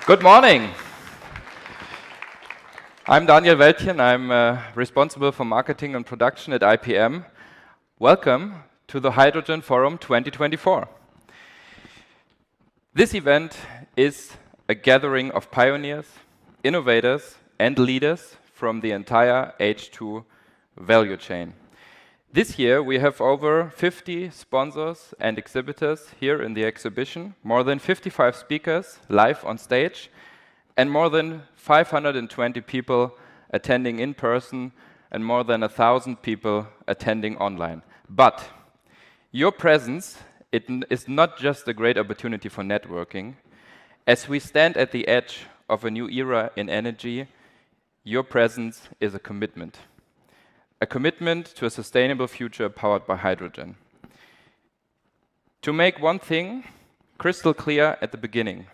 Good morning. I'm Daniel Wäldchen. I'm responsible for marketing and production at IPM. Welcome to the Hydrogen Forum 2024. This event is a gathering of pioneers, innovators, and leaders from the entire H2 value chain. This year, we have over 50 sponsors and exhibitors here in the exhibition, more than 55 speakers live on stage, and more than 520 people attending in person, and more than 1,000 people attending online. But your presence is not just a great opportunity for networking. As we stand at the edge of a new era in energy, your presence is a commitment to a sustainable future powered by hydrogen. To make one thing crystal clear at the beginning,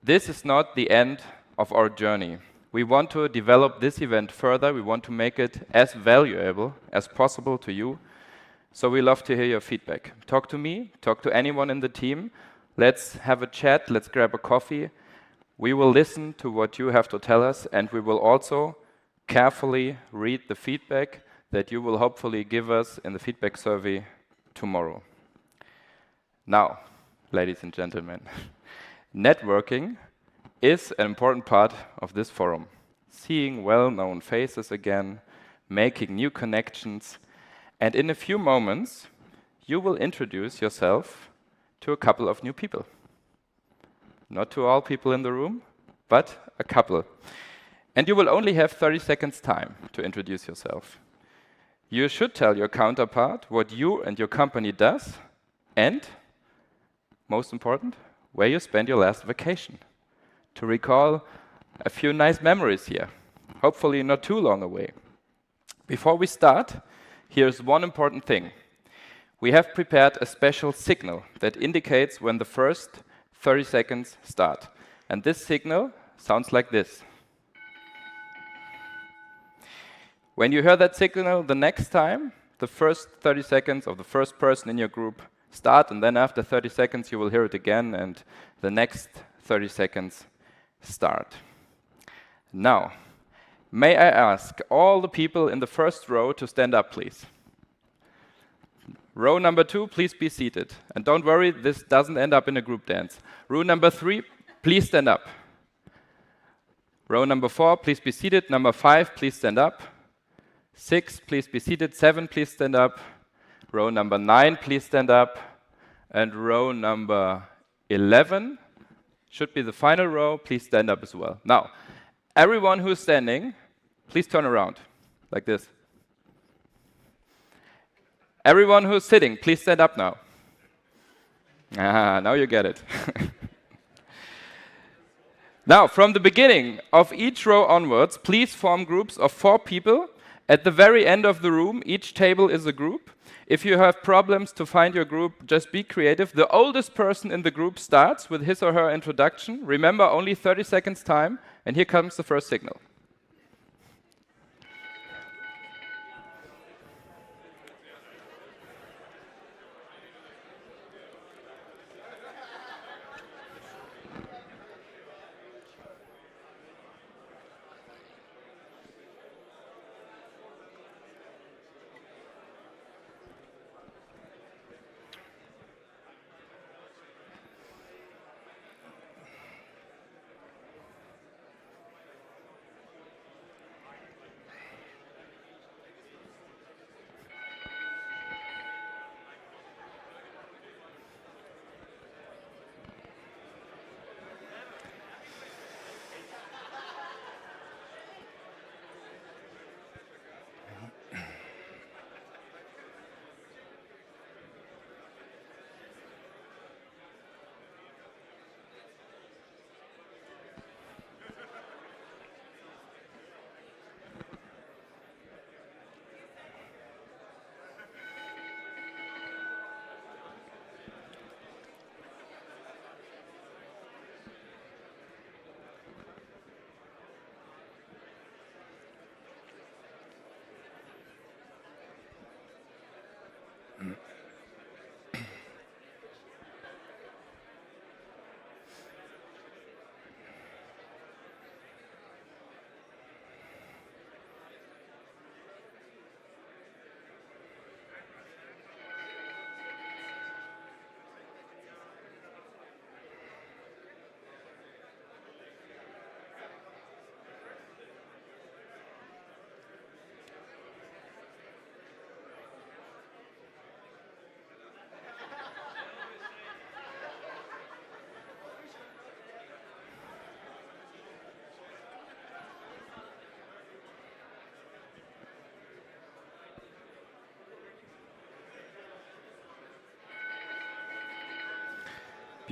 this is not the end of our journey. We want to develop this event further. We want to make it as valuable as possible to you. So we love to hear your feedback. Talk to me, talk to anyone in the team. Let's have a chat, let's grab a coffee. We will listen to what you have to tell us, and we will also carefully read the feedback that you will hopefully give us in the feedback survey tomorrow. Now, ladies and gentlemen, networking is an important part of this forum. Seeing well-known faces again, making new connections, and in a few moments, you will introduce yourself to a couple of new people. Not to all people in the room, but a couple. And you will only have 30 seconds time to introduce yourself. You should tell your counterpart what you and your company does, and, most important, where you spent your last vacation, to recall a few nice memories here, hopefully not too long away. Before we start, here's one important thing. We have prepared a special signal that indicates when the first 30 seconds start. And this signal sounds like this. When you hear that signal the next time, the first 30 seconds of the first person in your group start, and then after 30 seconds you will hear it again, and the next 30 seconds start. Now, may I ask all the people in the first row to stand up, please? Row number 2, please be seated. And don't worry, this doesn't end up in a group dance. Row number 3, please stand up. Row number 4, please be seated. Number 5, please stand up. 6, please be seated. 7, please stand up. Row number 9, please stand up. And row number 11 should be the final row. Please stand up as well. Now, everyone who's standing, please turn around, like this. Everyone who's sitting, please stand up now. Now you get it. Now, from the beginning of each row onwards, please form groups of 4 people. At the very end of the room, each table is a group. If you have problems to find your group, just be creative. The oldest person in the group starts with his or her introduction. Remember, only 30 seconds time, and here comes the first signal.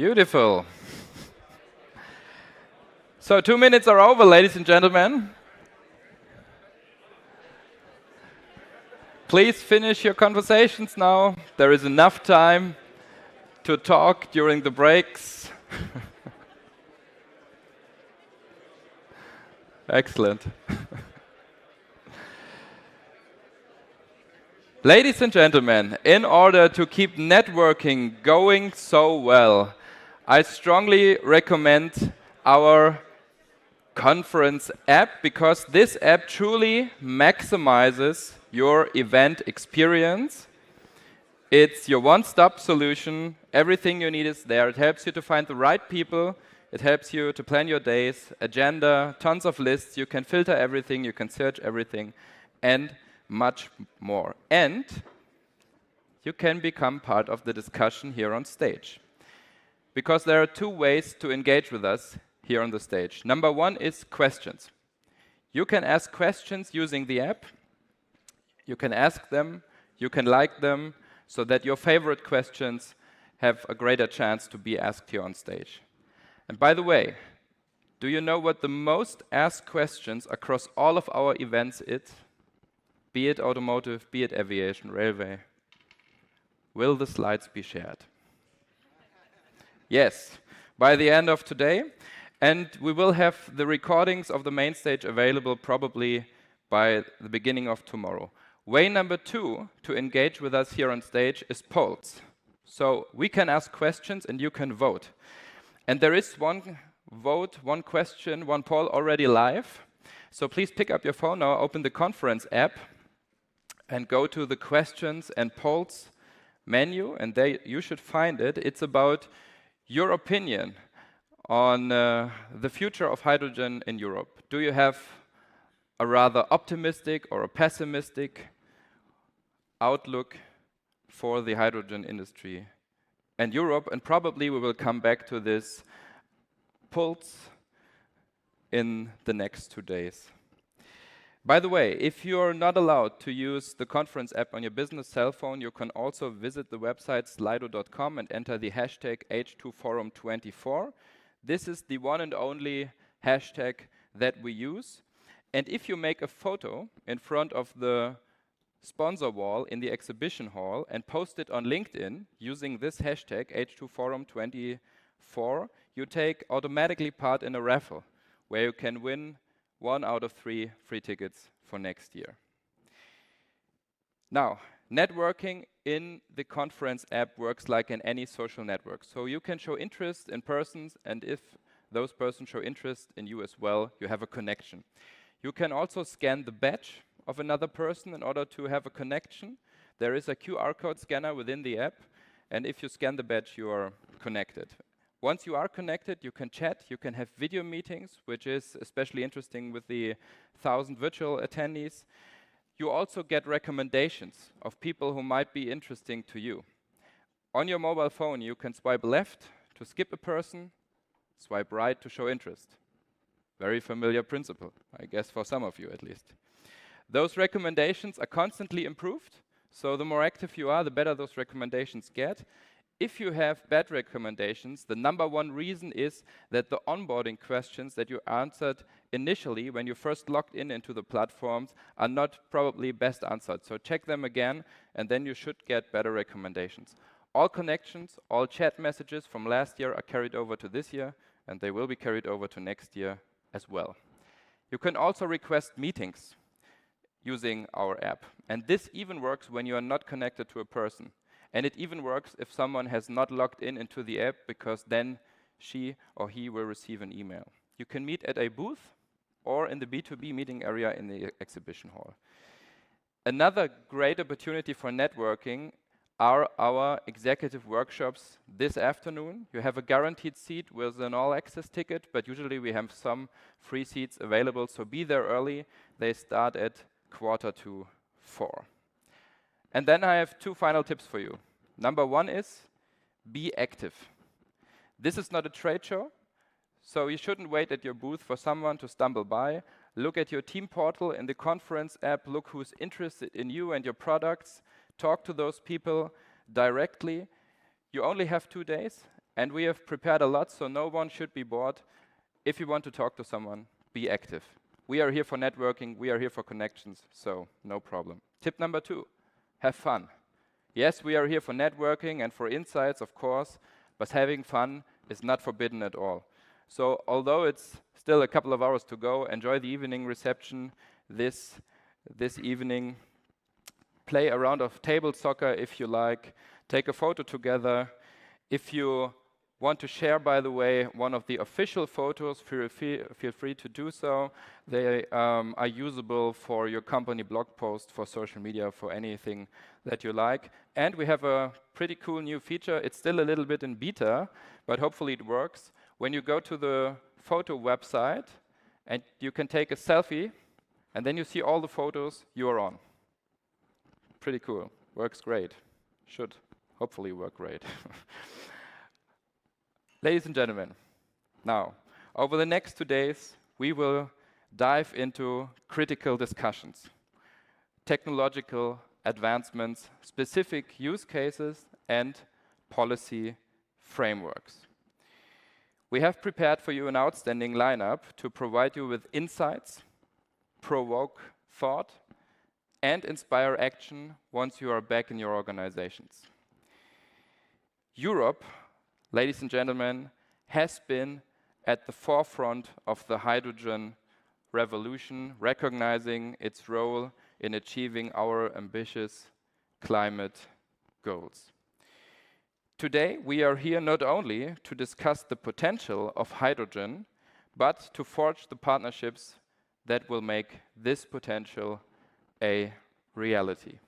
Beautiful. So 2 minutes are over, ladies and gentlemen. Please finish your conversations now. There is enough time to talk during the breaks. Excellent. Ladies and gentlemen, in order to keep networking going so well, I strongly recommend our conference app because this app truly maximizes your event experience. It's your one-stop solution. Everything you need is there. It helps you to find the right people. It helps you to plan your days, agenda, tons of lists. You can filter everything, you can search everything, and much more. And you can become part of the discussion here on stage. Because there are two ways to engage with us here on the stage. Number one is questions. You can ask questions using the app. You can ask them, you can like them, so that your favorite questions have a greater chance to be asked here on stage. And by the way, do you know what the most asked questions across all of our events is? Be it automotive, be it aviation, railway. Will the slides be shared? Yes, by the end of today. And we will have the recordings of the main stage available probably by the beginning of tomorrow. Way number two to engage with us here on stage is polls. So we can ask questions and you can vote. And there is one vote, one question, one poll already live. So please pick up your phone now, open the conference app, and go to the questions and polls menu, and there you should find it. It's about your opinion on the future of hydrogen in Europe. Do you have a rather optimistic or a pessimistic outlook for the hydrogen industry and Europe? And probably we will come back to this pulse in the next 2 days. By the way, if you're not allowed to use the conference app on your business cell phone, you can also visit the website slido.com and enter the hashtag H2Forum24. This is the one and only hashtag that we use. And if you make a photo in front of the sponsor wall in the exhibition hall and post it on LinkedIn using this hashtag H2Forum24, you take automatically part in a raffle where you can win 1 out of 3 free tickets for next year. Now, networking in the conference app works like in any social network. So you can show interest in persons, and if those persons show interest in you as well, you have a connection. You can also scan the badge of another person in order to have a connection. There is a QR code scanner within the app, and if you scan the badge, you are connected. Once you are connected, you can chat, you can have video meetings, which is especially interesting with the 1,000 virtual attendees. You also get recommendations of people who might be interesting to you. On your mobile phone, you can swipe left to skip a person, swipe right to show interest. Very familiar principle, I guess, for some of you at least. Those recommendations are constantly improved, so the more active you are, the better those recommendations get. If you have bad recommendations, the number one reason is that the onboarding questions that you answered initially when you first logged in into the platforms are not probably best answered. So check them again, and then you should get better recommendations. All connections, all chat messages from last year are carried over to this year, and they will be carried over to next year as well. You can also request meetings using our app, and this even works when you are not connected to a person. And it even works if someone has not logged in into the app, because then she or he will receive an email. You can meet at a booth or in the B2B meeting area in the exhibition hall. Another great opportunity for networking are our executive workshops this afternoon. You have a guaranteed seat with an all-access ticket, but usually we have some free seats available, so be there early. They start at 3:45. And then I have 2 final tips for you. Number 1 is be active. This is not a trade show, so you shouldn't wait at your booth for someone to stumble by. Look at your team portal in the conference app, look who's interested in you and your products, talk to those people directly. You only have 2 days, and we have prepared a lot, so no one should be bored. If you want to talk to someone, be active. We are here for networking, we are here for connections, so no problem. Tip number 2, have fun. Yes, we are here for networking and for insights, of course, but having fun is not forbidden at all. So although it's still a couple of hours to go, enjoy the evening reception this evening. Play a round of table soccer if you like. Take a photo together. If you want to share, by the way, one of the official photos, feel free to do so. They are usable for your company blog post, for social media, for anything that you like. And we have a pretty cool new feature. It's still a little bit in beta, but hopefully it works. When you go to the photo website, and you can take a selfie, and then you see all the photos you are on. Pretty cool. Works great. Should hopefully work great. Ladies and gentlemen, now, over the next 2 days, we will dive into critical discussions, technological advancements, specific use cases, and policy frameworks. We have prepared for you an outstanding lineup to provide you with insights, provoke thought, and inspire action once you are back in your organizations. Europe, ladies and gentlemen, has been at the forefront of the hydrogen revolution, recognizing its role in achieving our ambitious climate goals. Today, we are here not only to discuss the potential of hydrogen, but to forge the partnerships that will make this potential a reality.